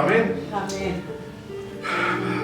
Amén. Amén.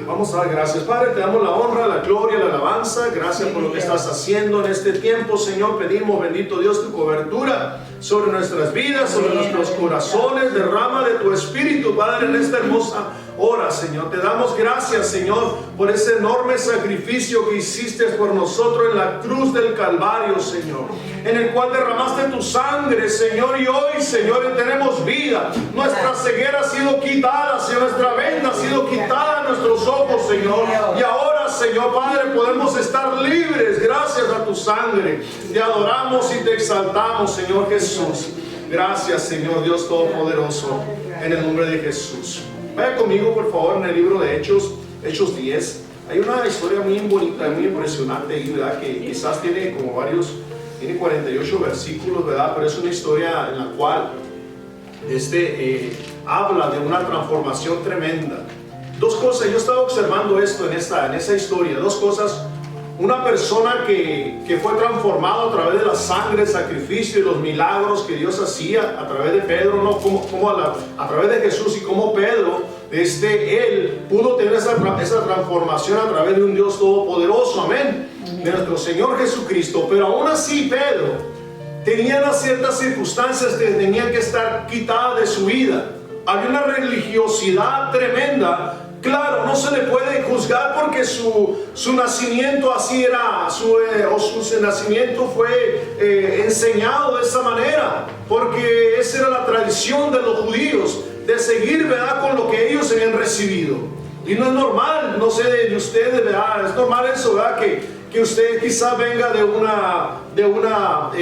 Vamos a dar gracias. Padre, te damos la honra, la gloria, la alabanza. Gracias por lo que estás haciendo en este tiempo, Señor. Pedimos, bendito Dios, tu cobertura sobre nuestras vidas, sobre nuestros corazones. Derrama de tu Espíritu, Padre, en esta hermosa hora, Señor. Te damos gracias, Señor, por ese enorme sacrificio que hiciste por nosotros en la cruz del Calvario, Señor, en el cual derramaste tu sangre, Señor. Y hoy, Señor, tenemos vida. Nuestra ceguera ha sido quitada, Señor. Nuestra venda ha sido quitada de nuestros ojos, Señor. Y ahora, Señor Padre, podemos estar libres gracias a tu sangre. Te adoramos y te exaltamos, Señor Jesús. Gracias, Señor Dios Todopoderoso, en el nombre de Jesús. Vaya conmigo, por favor, en el libro de Hechos, Hechos 10. Hay una historia muy bonita, muy impresionante ahí, ¿verdad? Que quizás tiene como tiene 48 versículos, ¿verdad? Pero es una historia en la cual habla de una transformación tremenda. Dos cosas, yo estaba observando esto en esa historia, dos cosas. Una persona que fue transformada a través de la sangre, el sacrificio y los milagros que Dios hacía a través de Pedro, ¿no? Como a través de Jesús, y como Pedro, él pudo tener esa transformación a través de un Dios todopoderoso, amén, de nuestro Señor Jesucristo. Pero aún así Pedro tenía unas ciertas circunstancias que tenían que estar quitadas de su vida. Había una religiosidad tremenda. Claro, no se le puede juzgar porque su nacimiento así era, su nacimiento fue enseñado de esa manera, porque esa era la tradición de los judíos, de seguir, ¿verdad?, con lo que ellos habían recibido. Y no es normal, no sé de ustedes, ¿verdad?, es normal eso, ¿verdad?, que usted quizás venga de una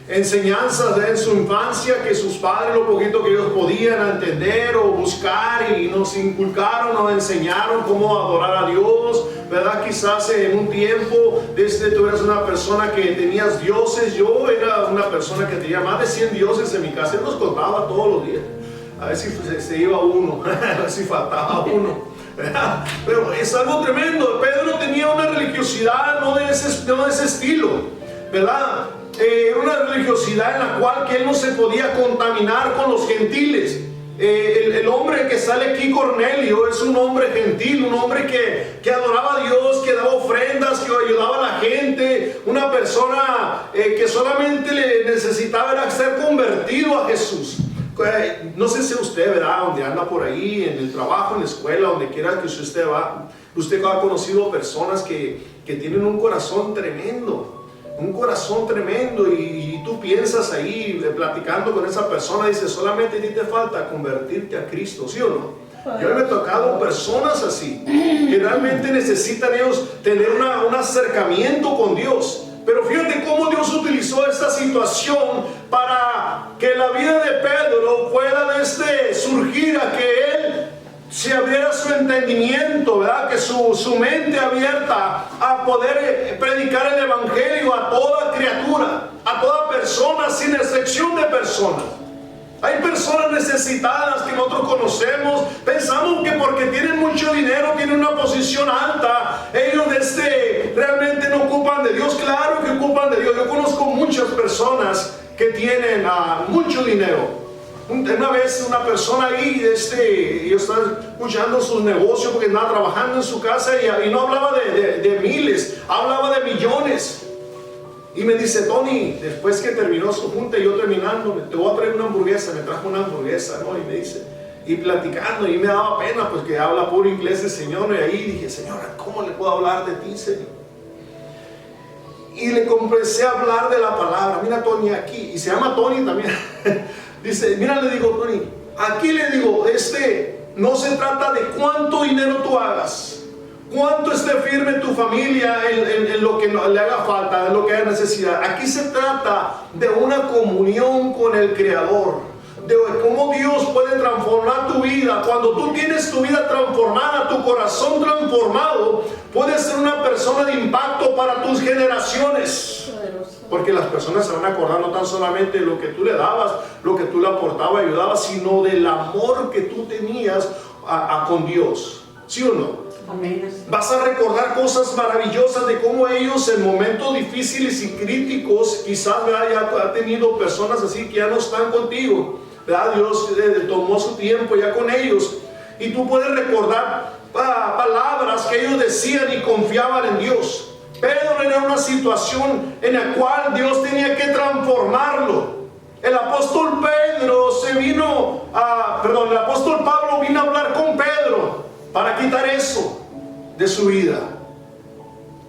enseñanzas en su infancia, que sus padres, lo poquito que ellos podían entender o buscar, y nos inculcaron o enseñaron cómo adorar a Dios, ¿verdad? Quizás en un tiempo tú eras una persona que tenías dioses. Yo era una persona que tenía más de 100 dioses en mi casa. Él nos contaba todos los días, a ver si se iba uno, a ver si faltaba uno, ¿verdad? Pero es algo tremendo. Pedro tenía una religiosidad no de ese estilo, ¿verdad? Una religiosidad en la cual que él no se podía contaminar con los gentiles. El hombre que sale aquí, Cornelio, es un hombre gentil, un hombre que adoraba a Dios, que daba ofrendas, que ayudaba a la gente, una persona que solamente le necesitaba era ser convertido a Jesús. No sé si usted, ¿verdad?, donde anda por ahí, en el trabajo, en la escuela, donde quiera que usted va, usted ha conocido personas que tienen un corazón tremendo. Un corazón tremendo, y tú piensas ahí, platicando con esa persona, dices, solamente a ti te falta convertirte a Cristo, ¿sí o no? Yo me he tocado personas así, que realmente necesitan ellos tener un acercamiento con Dios. Pero fíjate cómo Dios utilizó esta situación para que la vida de Pedro fuera surgir a que él se abriera su entendimiento, ¿verdad?, que su mente abierta a poder predicar el evangelio a toda criatura, a toda persona, sin excepción de personas. Hay personas necesitadas que nosotros conocemos, pensamos que porque tienen mucho dinero, tienen una posición alta, ellos realmente no ocupan de Dios. Claro que ocupan de Dios. Yo conozco muchas personas que tienen mucho dinero. Una vez una persona ahí, yo estaba escuchando sus negocios porque andaba trabajando en su casa, y no hablaba de miles, hablaba de millones. Y me dice, Tony, después que terminó su junta, yo terminando, te voy a traer una hamburguesa. Me trajo una hamburguesa, ¿no? Y me dice, y platicando, y me daba pena, pues que habla puro inglés el Señor. Y ahí dije, Señora, ¿cómo le puedo hablar de ti, Señor? Y le comencé a hablar de la palabra. Mira, Tony, aquí, y se llama Tony también. Dice, mira, le digo, Tony, aquí le digo, no se trata de cuánto dinero tú hagas, cuánto esté firme tu familia en lo que le haga falta, en lo que haya necesidad. Aquí se trata de una comunión con el Creador, de cómo Dios puede transformar tu vida. Cuando tú tienes tu vida transformada, tu corazón transformado, puedes ser una persona de impacto para tus generaciones. Porque las personas se van a acordar no tan solamente de lo que tú le dabas, lo que tú le aportabas, ayudabas, sino del amor que tú tenías con Dios. ¿Sí o no? Amén. Vas a recordar cosas maravillosas de cómo ellos en momentos difíciles y críticos, quizás ya ha tenido personas así que ya no están contigo, ¿verdad? Dios tomó su tiempo ya con ellos, Y tú puedes recordar palabras que ellos decían y confiaban en Dios. Pedro era una situación en la cual Dios tenía que transformarlo. El apóstol el apóstol Pablo vino a hablar con Pedro para quitar eso de su vida.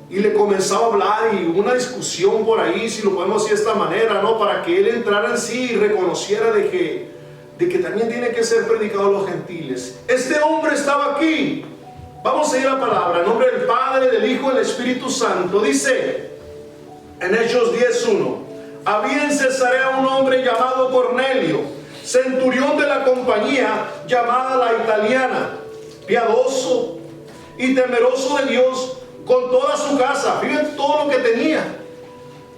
Y le comenzaba a hablar y hubo una discusión por ahí, si lo podemos decir de esta manera, ¿no? Para que él entrara en sí y reconociera de que también tiene que ser predicado a los gentiles. Este hombre estaba aquí. Vamos a ir a la palabra, en nombre del Padre, del Hijo y del Espíritu Santo. Dice en Hechos 10:1: había en Cesarea un hombre llamado Cornelio, centurión de la compañía llamada la Italiana, piadoso y temeroso de Dios con toda su casa. Fíjense todo lo que tenía,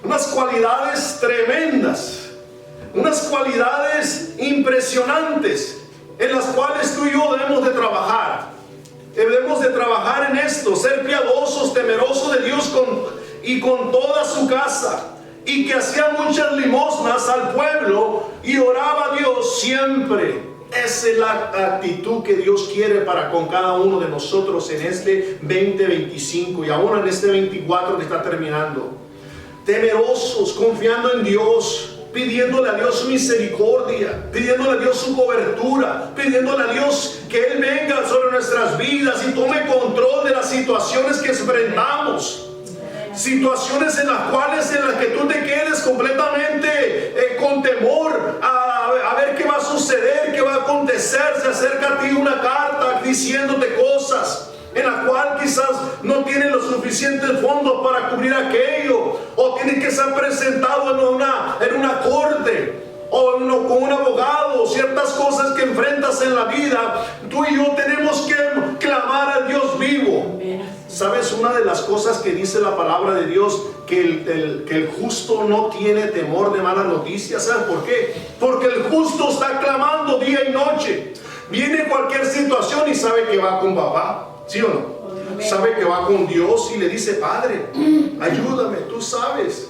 unas cualidades tremendas, unas cualidades impresionantes en las cuales tú y yo debemos de trabajar. Debemos de trabajar en esto, ser piadosos, temerosos de Dios y con toda su casa, y que hacía muchas limosnas al pueblo y oraba a Dios siempre. Esa es la actitud que Dios quiere para con cada uno de nosotros en este 2025 y ahora en este 24 que está terminando. Temerosos, confiando en Dios, pidiéndole a Dios su misericordia, pidiéndole a Dios su cobertura, pidiéndole a Dios que Él venga sobre nuestras vidas y tome control de las situaciones que enfrentamos. Situaciones en las que tú te quedes completamente con temor a ver qué va a suceder, qué va a acontecer. Se acerca a ti una carta diciéndote cosas en la cual quizás no tienen los suficientes fondos para cubrir aquello, o tiene que ser presentado en una corte o con un abogado, ciertas cosas que enfrentas en la vida. Tú y yo tenemos que clamar al Dios vivo. ¿Sabes una de las cosas que dice la palabra de Dios? Que el justo no tiene temor de malas noticias. ¿Sabes por qué? Porque el justo está clamando día y noche. Viene cualquier situación y sabe que va con papá, ¿sí o no? Sabe que va con Dios y le dice: Padre, ayúdame, tú sabes.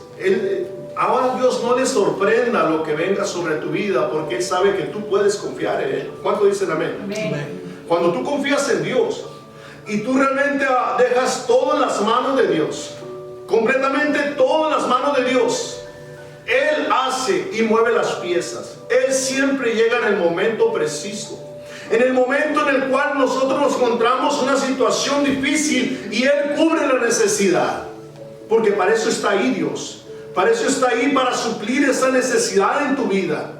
Ahora Dios no le sorprenda lo que venga sobre tu vida, porque Él sabe que tú puedes confiar en Él. ¿Cuánto dicen amén? Amén. Cuando tú confías en Dios y tú realmente dejas todo en las manos de Dios, completamente todo en las manos de Dios, Él hace y mueve las piezas. Él siempre llega en el momento preciso, en el momento en el cual nosotros nos encontramos una situación difícil, y Él cubre la necesidad, porque para eso está ahí Dios. Para eso está ahí, para suplir esa necesidad en tu vida.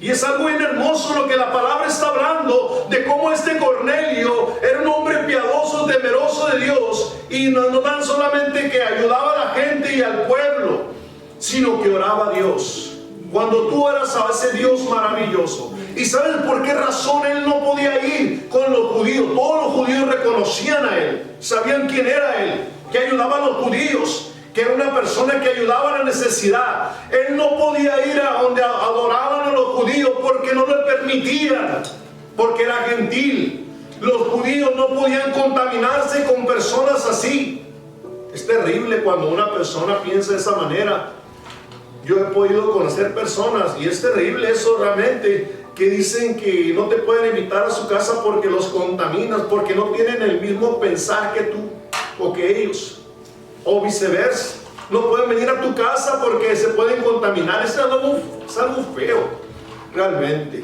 Y es algo bien hermoso lo que la palabra está hablando, de cómo este Cornelio era un hombre piadoso, temeroso de Dios, y no tan solamente que ayudaba a la gente y al pueblo, sino que oraba a Dios. Cuando tú oras a ese Dios maravilloso. ¿Y sabes por qué razón él no podía ir con los judíos? Todos los judíos reconocían a él, sabían quién era él, que ayudaba a los judíos, que era una persona que ayudaba a la necesidad. Él no podía ir a donde adoraban a los judíos porque no le permitían, porque era gentil. Los judíos no podían contaminarse con personas así. Es terrible cuando una persona piensa de esa manera. Yo he podido conocer personas, y es terrible eso realmente, que dicen que no te pueden invitar a su casa porque los contaminas, porque no tienen el mismo pensar que tú o que ellos. O viceversa, no pueden venir a tu casa porque se pueden contaminar. Es algo feo, realmente.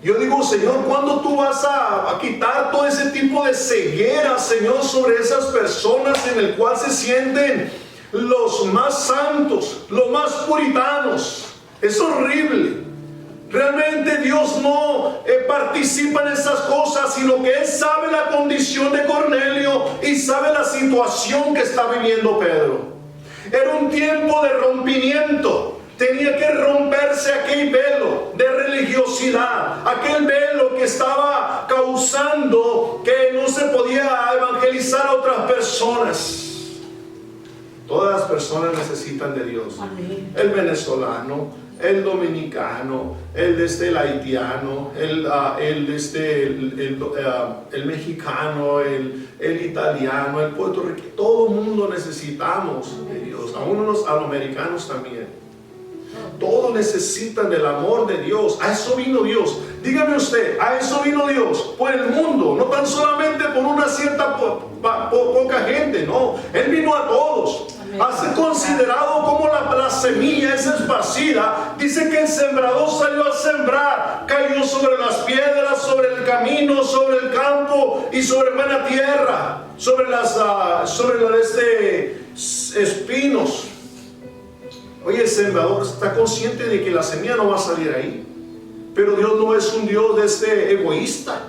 Yo digo: Señor, ¿cuándo tú vas a quitar todo ese tipo de ceguera, Señor, sobre esas personas en el cual se sienten los más santos, los más puritanos? Es horrible. Realmente Dios no participa en esas cosas, sino que Él sabe la condición de Cornelio y sabe la situación que está viviendo Pedro. Era un tiempo de rompimiento. Tenía que romperse aquel velo de religiosidad, aquel velo que estaba causando que no se podía evangelizar a otras personas. Todas las personas necesitan de Dios. Amén. El venezolano, el dominicano, el haitiano, el mexicano, el italiano, el puertorriqueño. Todo el mundo necesitamos de Dios, aún los americanos también. Todos necesitan del amor de Dios. A eso vino Dios. Dígame usted, a eso vino Dios por el mundo, no tan solamente por una cierta poca gente, no. Él vino a todos. Has considerado cómo la semilla es esparcida. Dice que el sembrador salió a sembrar, cayó sobre las piedras, sobre el camino, sobre el campo y sobre buena tierra, sobre espinos. Oye, el sembrador está consciente de que la semilla no va a salir ahí, pero Dios no es un Dios egoísta.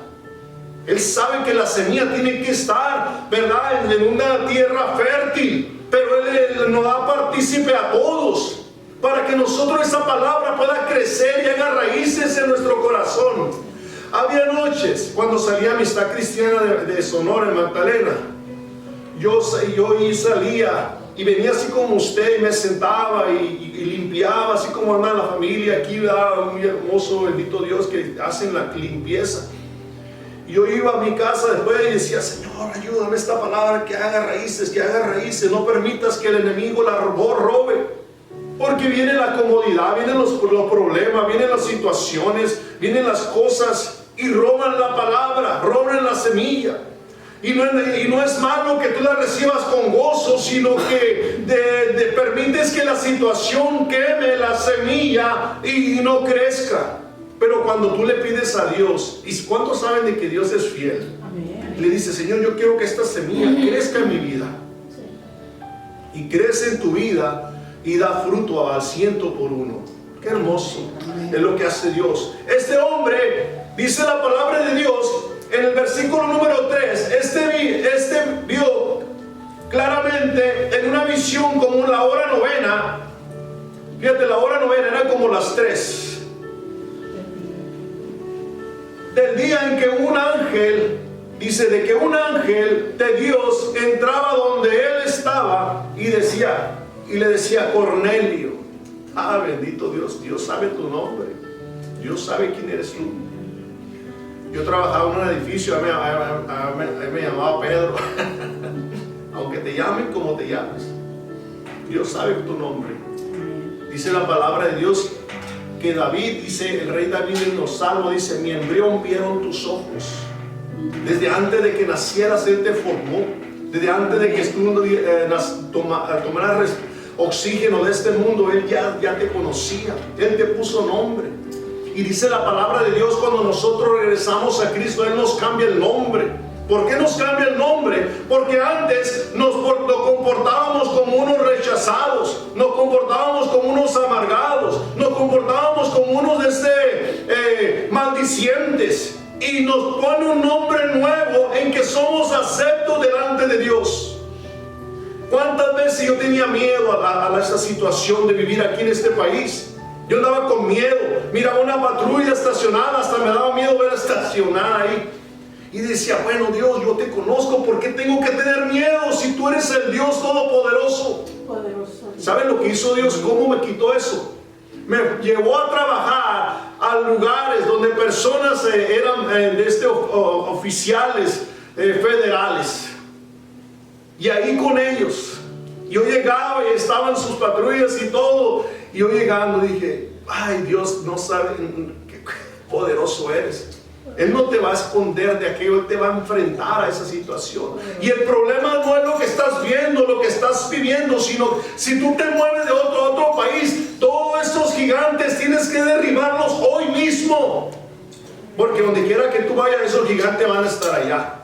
Él sabe que la semilla tiene que estar, ¿verdad?, en una tierra fértil. Pero Él nos da partícipe a todos, para que nosotros esa palabra pueda crecer y haga raíces en nuestro corazón. Había noches cuando salía Amistad Cristiana de Sonora, en Magdalena. Yo salía y venía así como usted, y me sentaba y limpiaba, así como anda la familia aquí, ¿verdad? Muy hermoso, bendito Dios, que hacen la limpieza. Yo iba a mi casa después y decía: Señor, ayúdame esta palabra que haga raíces, no permitas que el enemigo la robe, porque viene la comodidad, vienen los problemas, vienen las situaciones, vienen las cosas y roban la palabra, roban la semilla. Y no es malo que tú la recibas con gozo, sino que permites que la situación queme la semilla y no crezca. Pero cuando tú le pides a Dios, ¿y cuántos saben de que Dios es fiel? Amén. Le dice: Señor, yo quiero que esta semilla crezca en mi vida. Sí. Y crece en tu vida y da fruto al 100 por 1. Qué hermoso. Amén. Es lo que hace Dios. Este hombre, dice la palabra de Dios en el versículo número 3, este vio claramente en una visión como la hora novena. Fíjate, la hora novena era como las 3 del día en que un ángel, dice, de que un ángel de Dios entraba donde él estaba y le decía: Cornelio. Ah, bendito Dios, Dios sabe tu nombre, Dios sabe quién eres tú. Yo trabajaba en un edificio, me llamaba Pedro. Aunque te llamen como te llames, Dios sabe tu nombre. Dice la palabra de Dios que David, dice el rey David en los Salmos, dice: mi embrión vieron tus ojos. Desde antes de que nacieras Él te formó. Desde antes de que tú tomaras oxígeno de este mundo, Él ya te conocía. Él te puso nombre. Y dice la palabra de Dios, cuando nosotros regresamos a Cristo, Él nos cambia el nombre. ¿Por qué nos cambia el nombre? Porque antes nos comportábamos como unos rechazados, nos comportábamos como unos amargados, nos comportábamos como unos maldicientes, y nos pone un nombre nuevo en que somos aceptos delante de Dios. ¿Cuántas veces yo tenía miedo a esa situación de vivir aquí en este país? Yo andaba con miedo, miraba una patrulla estacionada, hasta me daba miedo ver estacionada ahí. Y decía: bueno, Dios, yo te conozco, ¿por qué tengo que tener miedo si tú eres el Dios Todopoderoso? ¿Saben lo que hizo Dios? ¿Cómo me quitó eso? Me llevó a trabajar a lugares donde personas eran oficiales federales. Y ahí con ellos, yo llegaba y estaban sus patrullas y todo. Y yo llegando dije: ay, Dios, no sabe qué poderoso eres. Él no te va a esconder de aquello, Él te va a enfrentar a esa situación. Y el problema no es lo que estás viendo, lo que estás viviendo, sino si tú te mueves de otro país, todos estos gigantes tienes que derribarlos hoy mismo. Porque donde quiera que tú vayas, esos gigantes van a estar allá.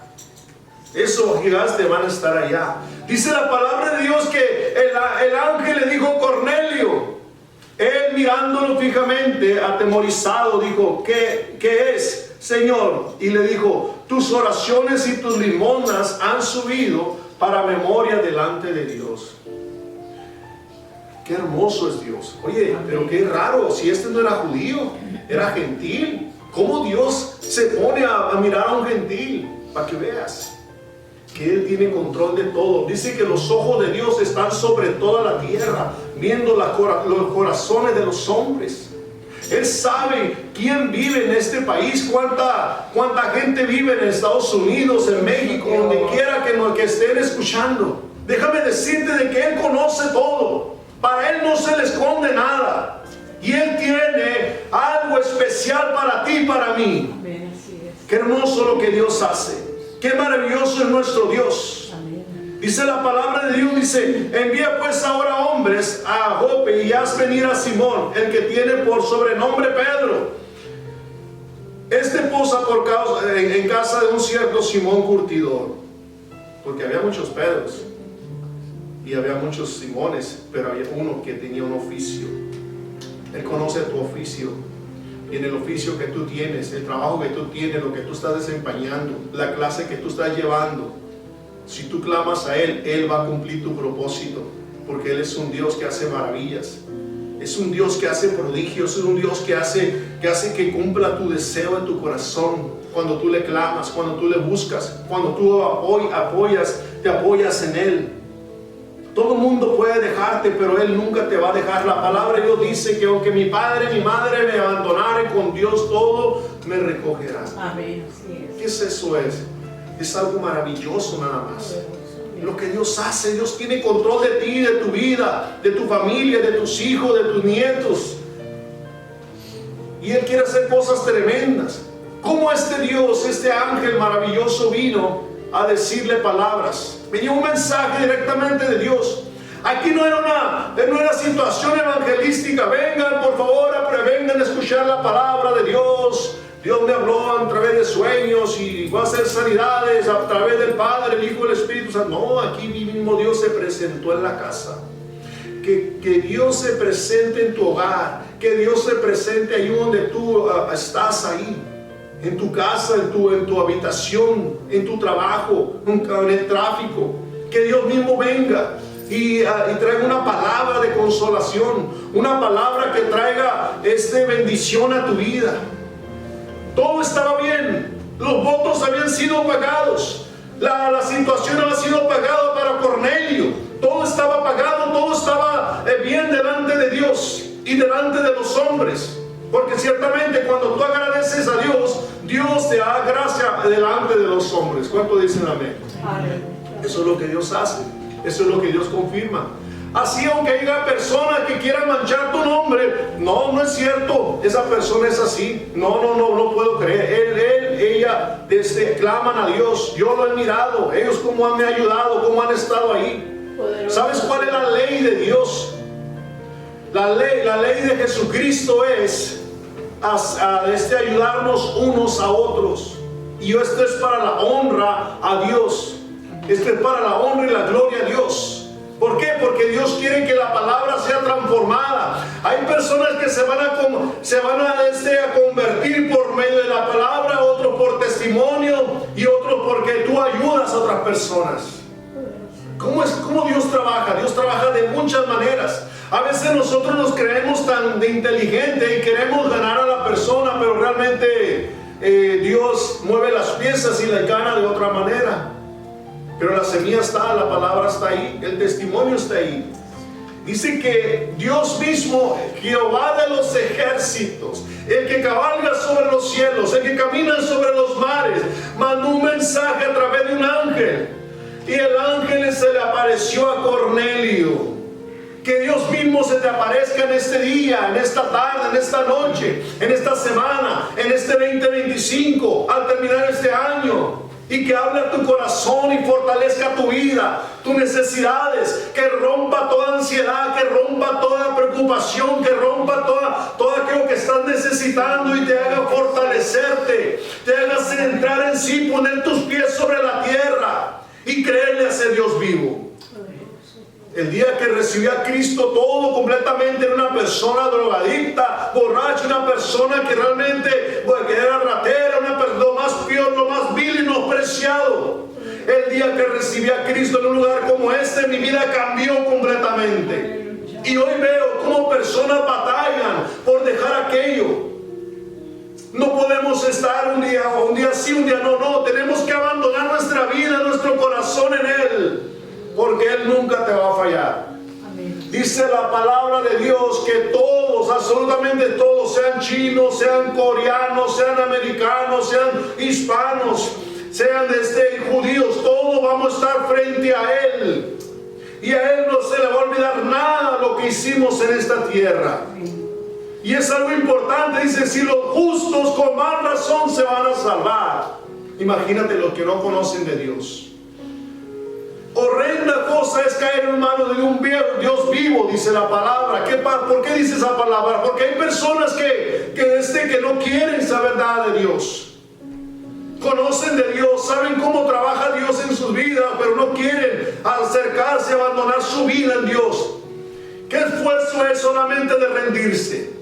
Esos gigantes van a estar allá. Dice la palabra de Dios que el ángel le dijo: Cornelio. Él, mirándolo fijamente, atemorizado, dijo: ¿Qué es, Señor? Y le dijo: tus oraciones y tus limosnas han subido para memoria delante de Dios. Qué hermoso es Dios. Oye, pero qué raro, si este no era judío, era gentil. ¿Cómo Dios se pone a mirar a un gentil? Para que veas que Él tiene control de todo. Dice que los ojos de Dios están sobre toda la tierra, viendo los corazones de los hombres. Él sabe quién vive en este país, cuánta gente vive en Estados Unidos, en México, donde quiera que estén escuchando. Déjame decirte de que Él conoce todo. Para Él no se le esconde nada. Y Él tiene algo especial para ti y para mí. Amén, así es. Qué hermoso lo que Dios hace. Qué maravilloso es nuestro Dios. Amén. Dice la palabra de Dios, dice: envía pues ahora hombres a Jope y haz venir a Simón, el que tiene por sobrenombre Pedro. Este posa en casa de un cierto Simón curtidor. Porque había muchos Pedros y había muchos Simones, pero había uno que tenía un oficio. Él conoce tu oficio. Y en el oficio que tú tienes, el trabajo que tú tienes, lo que tú estás desempeñando, la clase que tú estás llevando, si tú clamas a Él, Él va a cumplir tu propósito, porque Él es un Dios que hace maravillas, es un Dios que hace prodigios, es un Dios que hace que cumpla tu deseo en tu corazón, cuando tú le clamas, cuando tú le buscas, cuando tú te apoyas en Él. Todo el mundo puede dejarte, pero Él nunca te va a dejar. La palabra de Dios dice que aunque mi padre y mi madre me abandonaren, con Dios todo me recogerá. Amén, así es. ¿Qué es eso? Es algo maravilloso nada más. Lo que Dios hace, Dios tiene control de ti, de tu vida, de tu familia, de tus hijos, de tus nietos. Y Él quiere hacer cosas tremendas. ¿Cómo este Dios, este ángel maravilloso vino a decirle palabras? Venía un mensaje directamente de Dios. Aquí no era una situación evangelística. Vengan, por favor, vengan a escuchar la palabra de Dios. Dios me habló a través de sueños y va a hacer sanidades a través del Padre, el Hijo y el Espíritu Santo. No, aquí mismo Dios se presentó en la casa. Que Dios se presente en tu hogar. Que Dios se presente ahí donde tú estás ahí. En tu casa, en tu habitación, en tu trabajo, en el tráfico. Que Dios mismo venga y traiga una palabra de consolación, una palabra que traiga bendición a tu vida. Todo estaba bien, los votos habían sido pagados, la situación había sido pagada para Cornelio, todo estaba pagado, todo estaba bien delante de Dios y delante de los hombres. Porque ciertamente cuando tú agradeces a Dios, Dios te da gracia delante de los hombres. ¿Cuánto dicen amén? Amén. Eso es lo que Dios hace, eso es lo que Dios confirma. Así, aunque haya personas que quieran manchar tu nombre, no es cierto, esa persona es así, no puedo creer. Ella claman a Dios, yo lo he mirado, ellos cómo me han ayudado, cómo han estado ahí. ¿Sabes cuál es la ley de Dios? La ley de Jesucristo es ayudarnos unos a otros. Y esto es para la honra a Dios. Esto es para la honra y la gloria a Dios. ¿Por qué? Porque Dios quiere que la palabra sea transformada. Hay personas que se van a convertir por medio de la palabra, otros por testimonio y otros porque tú ayudas a otras personas. ¿Cómo Dios trabaja? Dios trabaja de muchas maneras. A veces nosotros nos creemos tan inteligentes y queremos ganar a la persona, pero realmente Dios mueve las piezas y las gana de otra manera. Pero la semilla está, la palabra está ahí, el testimonio está ahí. Dice que Dios mismo, Jehová de los ejércitos, el que cabalga sobre los cielos, el que camina sobre los mares, mandó un mensaje a través de un ángel. Y el ángel se le apareció a Cornelio. Que Dios mismo se te aparezca en este día, en esta tarde, en esta noche, en esta semana, en este 2025, al terminar este año. Y que hable a tu corazón y fortalezca tu vida, tus necesidades, que rompa toda ansiedad, que rompa toda preocupación, que rompa todo aquello que estás necesitando y te haga fortalecerte, te haga centrar en sí, poner tus pies sobre la tierra y creerle a ese Dios vivo. El día que recibí a Cristo, todo completamente era una persona drogadicta, borracha, una persona que realmente que era ratera, lo más peor, lo más vil y menospreciado. El día que recibí a Cristo en un lugar como este, mi vida cambió completamente. Y hoy veo cómo personas batallan por dejar aquello. No podemos estar un día sí, un día no. Tenemos que abandonar nuestra vida, nuestro corazón en Él. Porque Él nunca te va a fallar. Amén. Dice la palabra de Dios que todos, absolutamente todos, sean chinos, sean coreanos, sean americanos, sean hispanos, sean judíos, todos vamos a estar frente a Él. Y a Él no se le va a olvidar nada lo que hicimos en esta tierra. Y es algo importante, dice, si los justos con más razón se van a salvar. Imagínate los que no conocen de Dios. Horrenda cosa es caer en manos de un Dios vivo, dice la palabra. ¿Por qué dice esa palabra? Porque hay personas que no quieren saber nada de Dios. Conocen de Dios, saben cómo trabaja Dios en sus vidas, pero no quieren acercarse, abandonar su vida en Dios. ¿Qué esfuerzo es solamente de rendirse?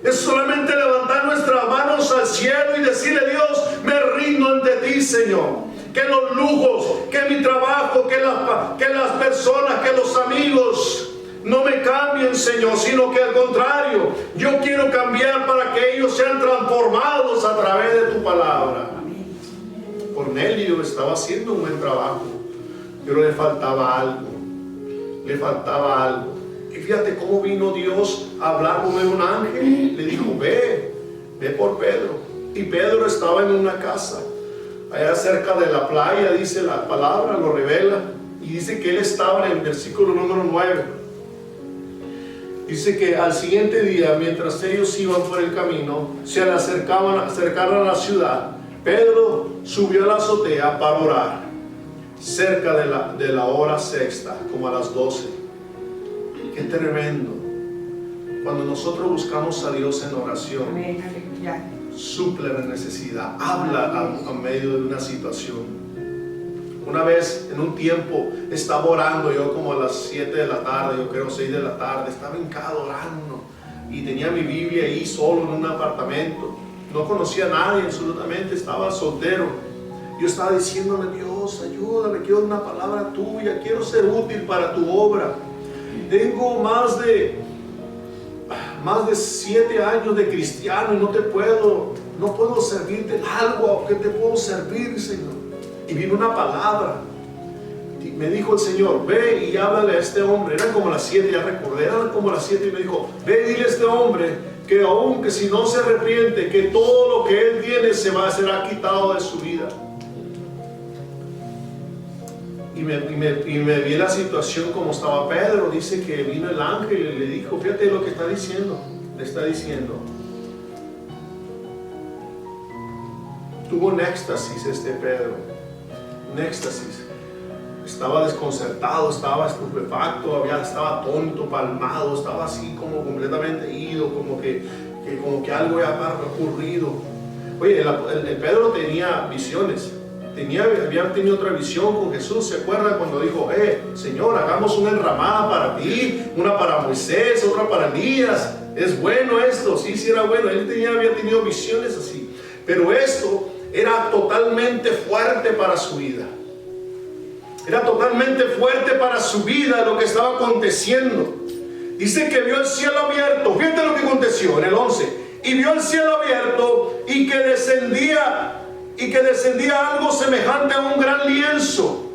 Es solamente levantar nuestras manos al cielo y decirle: Dios, me rindo ante ti, Señor. Que los lujos, que mi trabajo, que las personas, que los amigos no me cambien, Señor, sino que al contrario, yo quiero cambiar para que ellos sean transformados a través de tu palabra. Cornelio estaba haciendo un buen trabajo, pero le faltaba algo. Le faltaba algo. Y fíjate cómo vino Dios a hablar con un ángel. Le dijo: ve por Pedro. Y Pedro estaba en una casa allá cerca de la playa, dice la palabra, lo revela. Y dice que él estaba en el versículo número 9. Dice que al siguiente día, mientras ellos iban por el camino, se acercaron a la ciudad. Pedro subió a la azotea para orar, cerca de la hora sexta, como a las 12. Qué tremendo. Cuando nosotros buscamos a Dios en oración, suple la necesidad, habla a medio de una situación. Una vez, en un tiempo, estaba orando yo como a las 7 de la tarde, yo creo 6 de la tarde, estaba hincado orando y tenía mi Biblia ahí solo en un apartamento. No conocía a nadie absolutamente, estaba soltero. Yo estaba diciéndole: Dios, ayúdame, quiero una palabra tuya, quiero ser útil para tu obra. Tengo más de 7 años de cristiano y no puedo servirte en algo. ¿Qué te puedo servir, Señor? Y vino una palabra. Y me dijo el Señor: ve y háblale a este hombre. Eran como las 7, ya recordé, eran como las 7, y me dijo: ve y dile a este hombre que aunque si no se arrepiente, que todo lo que él tiene será quitado de su vida. Y me vi la situación como estaba Pedro. Dice que vino el ángel y le dijo: fíjate lo que está diciendo. Le está diciendo. Tuvo un éxtasis Pedro. Un éxtasis. Estaba desconcertado, estaba estupefacto, estaba tonto, palmado, estaba así como completamente ido, como que algo había ocurrido. Oye, el Pedro tenía visiones. Había tenido otra visión con Jesús. ¿Se acuerdan cuando dijo: Señor, hagamos una enramada para ti, una para Moisés, otra para Elías? Es bueno esto. Sí, era bueno. Él había tenido visiones así. Pero esto era totalmente fuerte para su vida. Era totalmente fuerte para su vida lo que estaba aconteciendo. Dice que vio el cielo abierto. Fíjate lo que aconteció en el 11. Y vio el cielo abierto y que descendía algo semejante a un gran lienzo,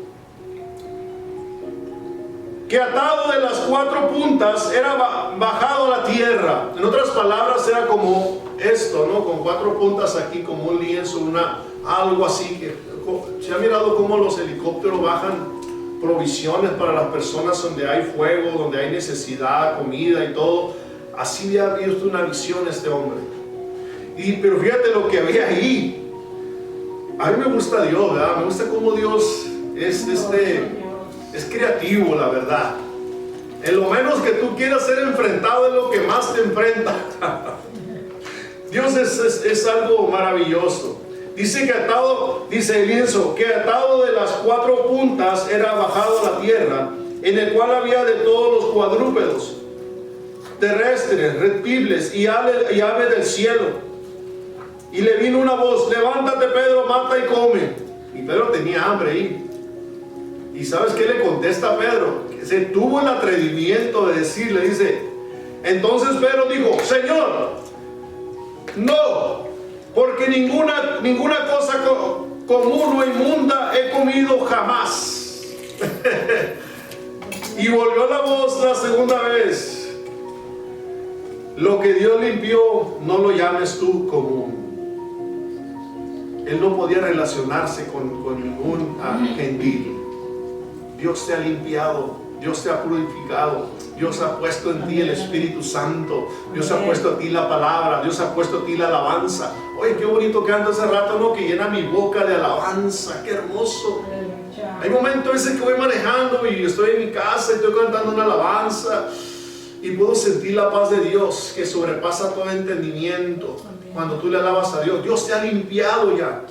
que atado de las 4 puntas era bajado a la tierra. En otras palabras, era como esto, ¿no? Con 4 puntas aquí, como un lienzo, algo así. ¿Se ha mirado cómo los helicópteros bajan provisiones para las personas donde hay fuego, donde hay necesidad, comida y todo? Así había visto una visión este hombre. Pero fíjate lo que había ahí. A mí me gusta Dios, ¿verdad? Me gusta cómo Dios es creativo, la verdad. En lo menos que tú quieras ser enfrentado es lo que más te enfrenta. Dios es algo maravilloso. Dice el lienzo, que atado de las 4 puntas era bajado a la tierra, en el cual había de todos los cuadrúpedos, terrestres, reptiles y aves del cielo. Y le vino una voz: levántate, Pedro, mata y come. Y Pedro tenía hambre ahí. ¿Y sabes qué le contesta a Pedro? Que se tuvo el atrevimiento de decirle, dice: entonces Pedro dijo: Señor, no, porque ninguna cosa común o inmunda he comido jamás. Y volvió la voz la segunda vez: lo que Dios limpió, no lo llames tú común. Él no podía relacionarse con ningún gentil. Dios te ha limpiado Dios te ha purificado. Dios ha puesto en ti el Espíritu Santo. Dios ha puesto a ti la palabra. Dios ha puesto a ti la alabanza. Oye, qué bonito canto hace rato, ¿no? Que llena mi boca de alabanza. Qué hermoso. Hay momentos a veces que voy manejando y estoy en mi casa y estoy cantando una alabanza y puedo sentir la paz de Dios que sobrepasa todo entendimiento. Cuando tú le alabas a Dios, Dios te ha limpiado ya.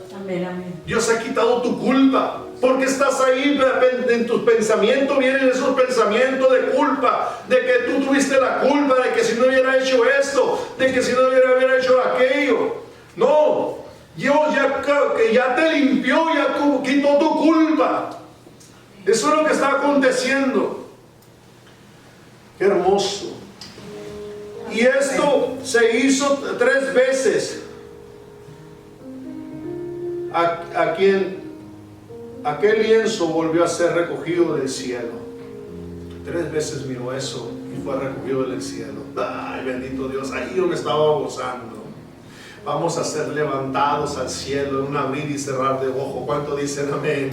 Dios ha quitado tu culpa. Porque estás ahí, en tus pensamientos vienen esos pensamientos de culpa, de que tú tuviste la culpa, de que si no hubiera hecho esto, de que si no hubiera hecho aquello. No, Dios ya te limpió, ya quitó tu culpa. Eso es lo que está aconteciendo. Qué hermoso. Y esto se hizo 3 veces. Aquel lienzo volvió a ser recogido del cielo. 3 veces miró eso y fue recogido del cielo. Ay, bendito Dios, ahí yo me estaba gozando. Vamos a ser levantados al cielo en un abrir y cerrar de ojo. ¿Cuánto dicen amén?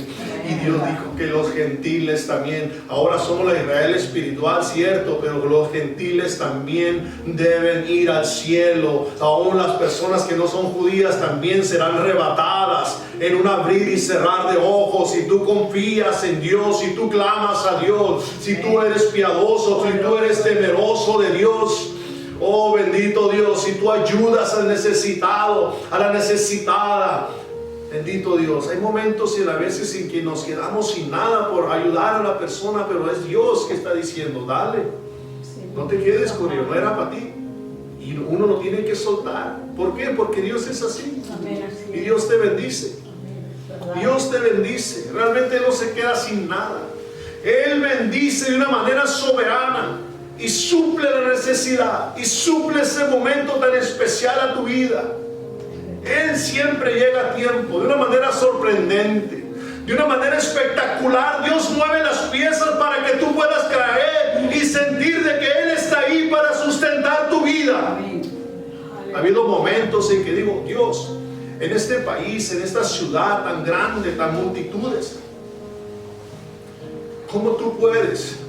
Y Dios dijo que los gentiles también, ahora somos la Israel espiritual, cierto, pero los gentiles también deben ir al cielo. Aún las personas que no son judías también serán arrebatadas en un abrir y cerrar de ojos. Si tú confías en Dios, si tú clamas a Dios, si tú eres piadoso, si tú eres temeroso de Dios. Oh, bendito Dios, si tú ayudas al necesitado, a la necesitada, bendito Dios. Hay momentos y a veces en que nos quedamos sin nada por ayudar a la persona, pero es Dios que está diciendo, dale, no te quedes con ello, no era para ti. Y uno lo tiene que soltar. ¿Por qué? Porque Dios es así. Y Dios te bendice. Dios te bendice. Realmente no se queda sin nada. Él bendice de una manera soberana. Y suple la necesidad, y suple ese momento tan especial a tu vida. Él siempre llega a tiempo, de una manera sorprendente, de una manera espectacular. Dios mueve las piezas para que tú puedas caer y sentir de que Él está ahí para sustentar tu vida. Ha habido momentos en que digo, Dios, en este país, en esta ciudad tan grande, tan multitudes, ¿cómo tú puedes?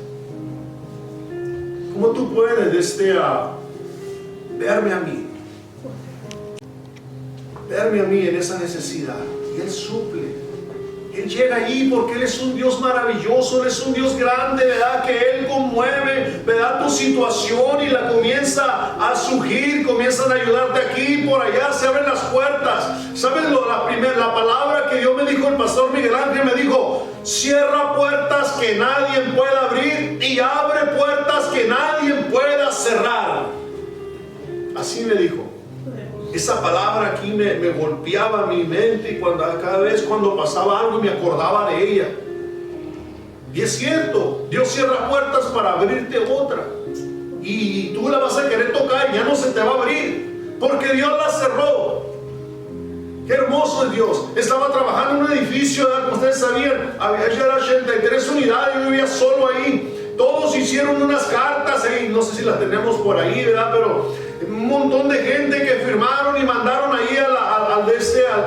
¿Cómo tú puedes verme a mí? Verme a mí en esa necesidad. Y Él suple. Él llega allí porque Él es un Dios maravilloso, Él es un Dios grande, ¿verdad? Que Él conmueve, ¿verdad? Tu situación y la comienza a surgir, comienzan a ayudarte aquí, por allá, se abren las puertas. ¿Sabes la palabra que Dios me dijo, el pastor Miguel Ángel me dijo? Cierra puertas que nadie pueda abrir y abre puertas que nadie pueda cerrar. Así me dijo. Esa palabra aquí me golpeaba mi mente y cada vez cuando pasaba algo me acordaba de ella. Y es cierto, Dios cierra puertas para abrirte otra. Y tú la vas a querer tocar y ya no se te va a abrir, porque Dios la cerró. Qué hermoso es Dios. Estaba trabajando en un edificio, ¿verdad? Como ustedes sabían, había 83 unidades, yo vivía solo ahí. Todos hicieron unas cartas ahí, no sé si las tenemos por ahí, ¿verdad? Pero un montón de gente que firmaron y mandaron ahí a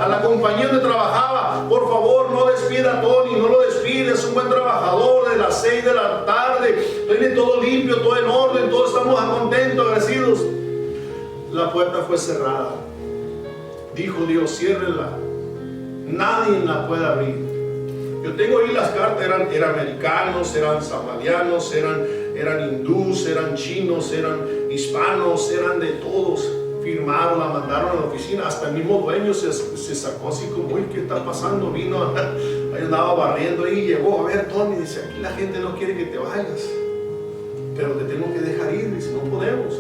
la compañía donde trabajaba. Por favor, no despida a Tony, no lo despide, es un buen trabajador. De las 6 de la tarde, tiene todo limpio, todo en orden, todos estamos contentos, agradecidos. La puerta fue cerrada. Dijo Dios, ciérrenla, nadie la puede abrir. Yo tengo ahí las cartas, eran americanos, eran samarianos, eran hindús, eran chinos, eran hispanos, eran de todos. Firmaron, la mandaron a la oficina, hasta el mismo dueño se sacó así como, uy, ¿qué está pasando? Vino, ahí andaba barriendo ahí, llegó, a ver, Tony, dice, aquí la gente no quiere que te vayas, pero te tengo que dejar ir, dice, no podemos.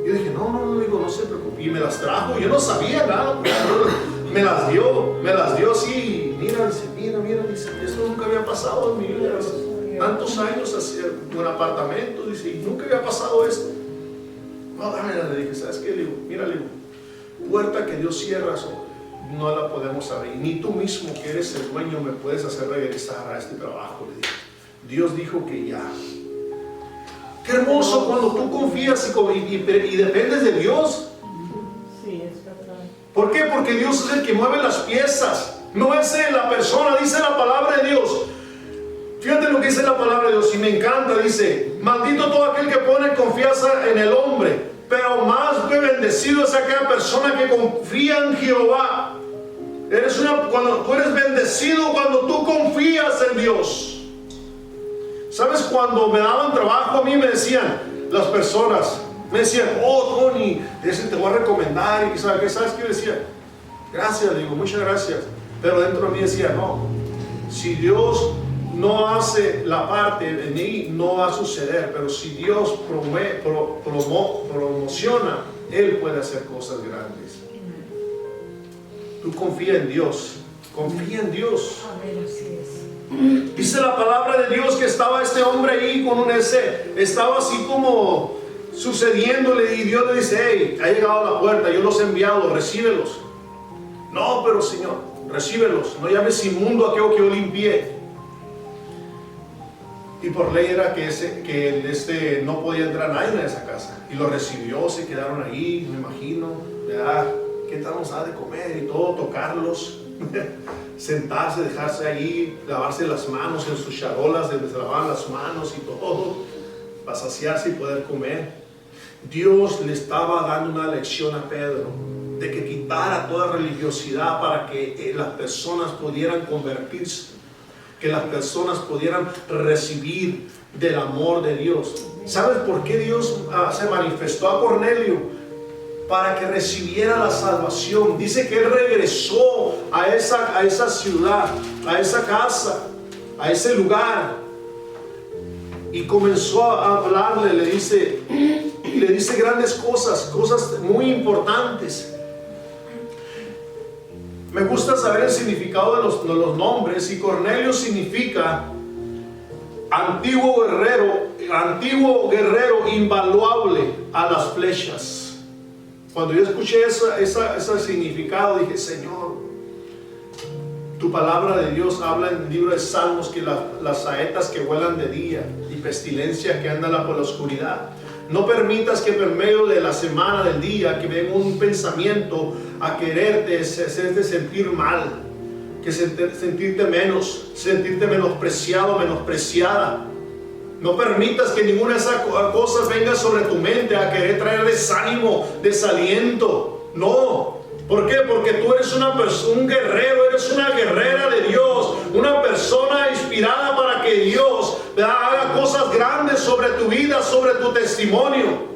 Yo dije, no, digo, no se preocupe. Y me las trajo, yo no sabía nada, me las dio así. Mira, dice, esto nunca había pasado en mi vida. Tantos años en un apartamento, dice, y nunca había pasado esto. No, dámela, le dije, ¿sabes qué? Le digo, mira, puerta que Dios cierra, no la podemos abrir. Ni tú mismo que eres el dueño me puedes hacer regresar a este trabajo, le dije. Dios dijo que ya. Qué hermoso cuando tú confías y dependes de Dios. Sí, es verdad. ¿Por qué? Porque Dios es el que mueve las piezas. No es la persona, dice la palabra de Dios. Fíjate lo que dice la palabra de Dios y me encanta, dice, maldito todo aquel que pone confianza en el hombre, pero más bendecido es aquella persona que confía en Jehová. Cuando tú eres bendecido, cuando tú confías en Dios. ¿Sabes? Cuando me daban trabajo a mí me decían, las personas, me decían, oh Tony, ese te voy a recomendar, y ¿sabes qué? ¿Sabes qué? Yo decía, gracias, digo, muchas gracias. Pero dentro de mí decía, no, si Dios no hace la parte de mí, no va a suceder. Pero si Dios promociona, Él puede hacer cosas grandes. Tú confía en Dios, confía en Dios. Amén, así es. Dice la palabra de Dios que estaba este hombre ahí con un estaba así como sucediéndole, y Dios le dice, hey, ha llegado a la puerta, yo los he enviado, recíbelos. No, pero Señor, recíbelos, no llames inmundo a aquello que yo limpié. Y por ley era que no podía entrar nadie en esa casa. Y lo recibió, se quedaron ahí, me imagino, ¿verdad? ¿Qué tal nos ha de comer? Y todo, tocarlos, sentarse, dejarse ahí, lavarse las manos en sus charolas donde se lavaban las manos y todo, para saciarse y poder comer. Dios le estaba dando una lección a Pedro de que quitara toda religiosidad para que las personas pudieran convertirse, que las personas pudieran recibir del amor de Dios. ¿Sabes por qué Dios se manifestó a Cornelio? Para que recibiera la salvación. Dice que él regresó a esa ciudad, a esa casa, a ese lugar, y comenzó a hablarle. Le dice grandes cosas muy importantes. Me gusta saber el significado de los nombres, y Cornelio significa antiguo guerrero invaluable a las flechas. Cuando yo escuché ese significado, dije, Señor, tu palabra de Dios habla en el libro de Salmos que las saetas que vuelan de día y pestilencia que andan por la oscuridad. No permitas que por medio de la semana, del día, que venga un pensamiento a quererte, hacerte sentir mal, que sentirte menospreciado, menospreciada. No permitas que ninguna de esas cosas venga sobre tu mente a querer traer desánimo, desaliento. No. ¿Por qué? Porque tú eres un guerrero, eres una guerrera de Dios, una persona inspirada para que Dios haga cosas grandes sobre tu vida, sobre tu testimonio.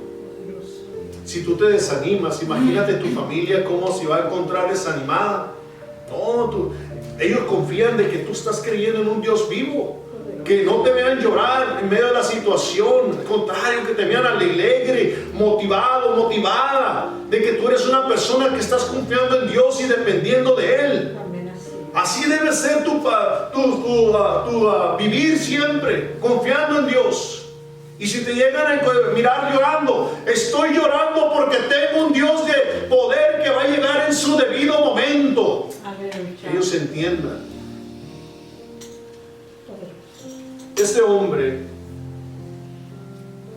Si tú te desanimas, imagínate tu familia cómo se va a encontrar desanimada. No, ellos confían de que tú estás creyendo en un Dios vivo. Que no te vean llorar en medio de la situación, al contrario, que te vean alegre, motivado, motivada, de que tú eres una persona que estás confiando en Dios y dependiendo de Él. Así debe ser tu vivir siempre, confiando en Dios. Y si te llegan a mirar llorando, estoy llorando porque tengo un Dios de poder que va a llegar en su debido momento. Que ellos entiendan. Este hombre,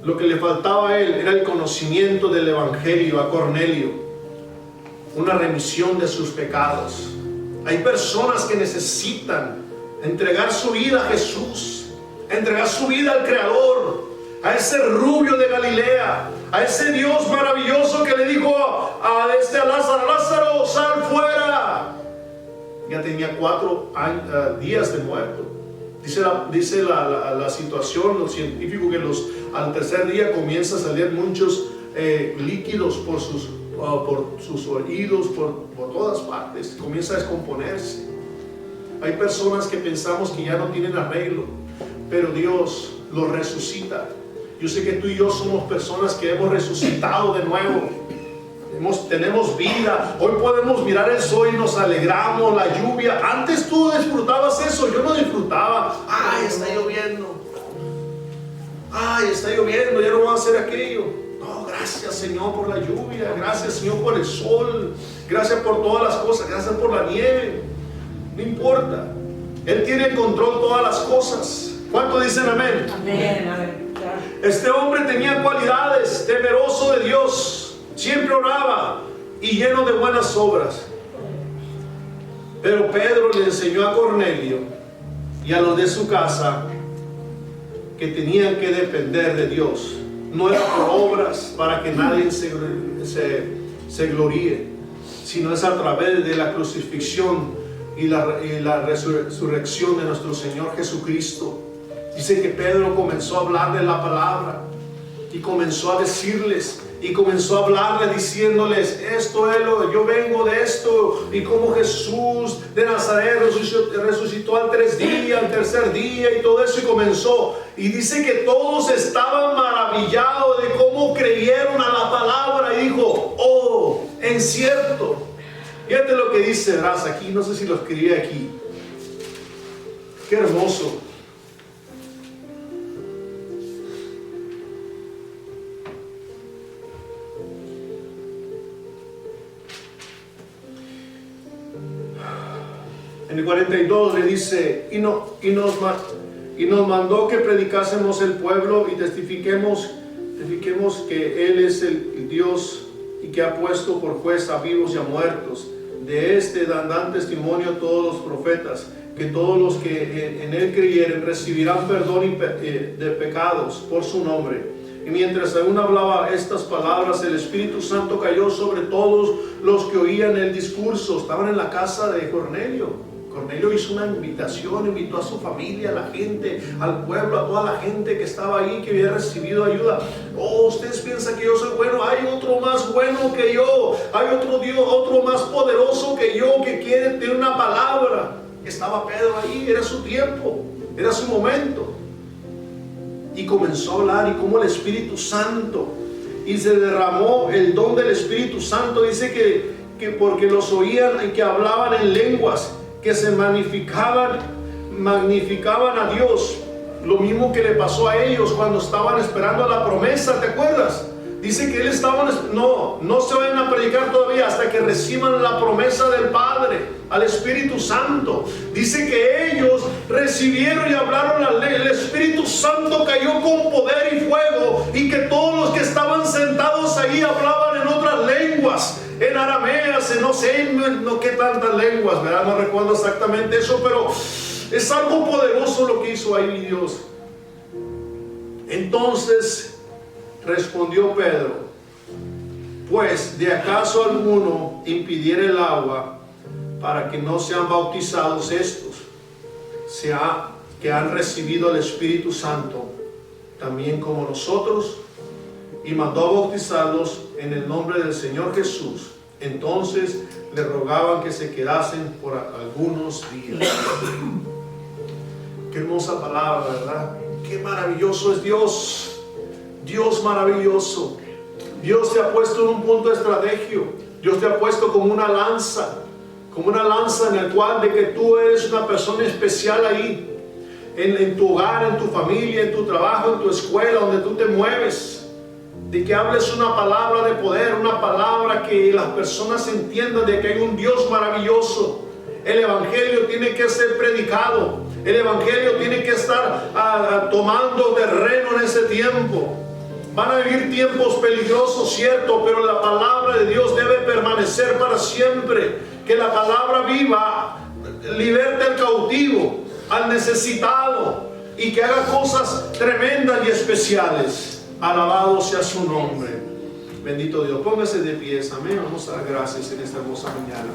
lo que le faltaba a él era el conocimiento del Evangelio a Cornelio, una remisión de sus pecados. Hay personas que necesitan entregar su vida a Jesús, entregar su vida al Creador, a ese rubio de Galilea, a ese Dios maravilloso que le dijo a Lázaro, Lázaro, sal fuera. Ya tenía 4 días de muerto. Dice la situación, los científicos, que al tercer día comienza a salir muchos líquidos por sus oídos, por todas partes, comienza a descomponerse. Hay personas que pensamos que ya no tienen arreglo, pero Dios los resucita. Yo sé que tú y yo somos personas que hemos resucitado de nuevo. Tenemos vida. Hoy podemos mirar el sol y nos alegramos, la lluvia. Antes tú disfrutabas eso, yo no disfrutaba. Ay, está lloviendo. Ay, está lloviendo, ya no voy a hacer aquello. No, gracias Señor por la lluvia, gracias Señor por el sol, gracias por todas las cosas, gracias por la nieve. No importa, Él tiene en control todas las cosas. ¿Cuántos dicen amén? Amén. Este hombre tenía cualidades, temeroso de Dios. Siempre oraba y lleno de buenas obras. Pero Pedro le enseñó a Cornelio y a los de su casa que tenían que depender de Dios. No era por obras para que nadie se gloríe, sino es a través de la crucifixión y la resurrección de nuestro Señor Jesucristo. Dice que Pedro comenzó a hablar de la palabra y comenzó a decirles y comenzó a hablarles diciéndoles: esto es yo vengo de esto, y como Jesús de Nazaret resucitó al tercer día y todo eso, y comenzó, y dice que todos estaban maravillados de cómo creyeron a la palabra, y dijo: oh, en cierto. Fíjate lo que dice, verás aquí, no sé si lo escribí aquí, qué hermoso. En el 42 le dice: y nos mandó que predicásemos el pueblo y testifiquemos que Él es el Dios, y que ha puesto por juez a vivos y a muertos. De este dan testimonio todos los profetas, que todos los que en Él creyeren recibirán perdón de pecados por su nombre. Y mientras aún hablaba estas palabras, el Espíritu Santo cayó sobre todos los que oían el discurso. Estaban en la casa de Cornelio. Cornelio hizo una invitación, invitó a su familia, a la gente, al pueblo, a toda la gente que estaba ahí, que había recibido ayuda. Oh, ustedes piensan que yo soy bueno, hay otro más bueno que yo, hay otro Dios, otro más poderoso que yo, que quiere tener una palabra. Estaba Pedro ahí, era su tiempo, era su momento. Y comenzó a hablar, y como el Espíritu Santo, y se derramó el don del Espíritu Santo. Dice que porque los oían y que hablaban en lenguas, que se magnificaban a Dios. Lo mismo que le pasó a ellos cuando estaban esperando la promesa, ¿te acuerdas? Dice que él estaba, no se vayan a predicar todavía hasta que reciban la promesa del Padre, al Espíritu Santo. Dice que ellos recibieron y hablaron la ley. El Espíritu Santo cayó con poder y fuego, y que todos los que estaban sentados ahí hablaban en otras lenguas, en arameas, no sé, no qué tantas lenguas, ¿verdad? No recuerdo exactamente eso, pero es algo poderoso lo que hizo ahí Dios. Entonces respondió Pedro: pues, ¿de acaso alguno impidiera el agua para que no sean bautizados estos, que han recibido el Espíritu Santo, también como nosotros? Y mandó a bautizarlos en el nombre del Señor Jesús. Entonces le rogaban que se quedasen por algunos días. Qué hermosa palabra, ¿verdad? Qué maravilloso es Dios. Dios maravilloso. Dios te ha puesto en un punto de estrategio. Dios te ha puesto como una lanza en el cual de que tú eres una persona especial ahí, en tu hogar, en tu familia, en tu trabajo, en tu escuela, donde tú te mueves. De que hables una palabra de poder, una palabra que las personas entiendan de que hay un Dios maravilloso. El Evangelio tiene que ser predicado. El Evangelio tiene que estar tomando terreno en ese tiempo. Van a vivir tiempos peligrosos, cierto, pero la palabra de Dios debe permanecer para siempre. Que la palabra viva, liberte al cautivo, al necesitado, y que haga cosas tremendas y especiales. Alabado sea su nombre. Bendito Dios. Póngase de pies. Amén. Vamos a dar gracias en esta hermosa mañana.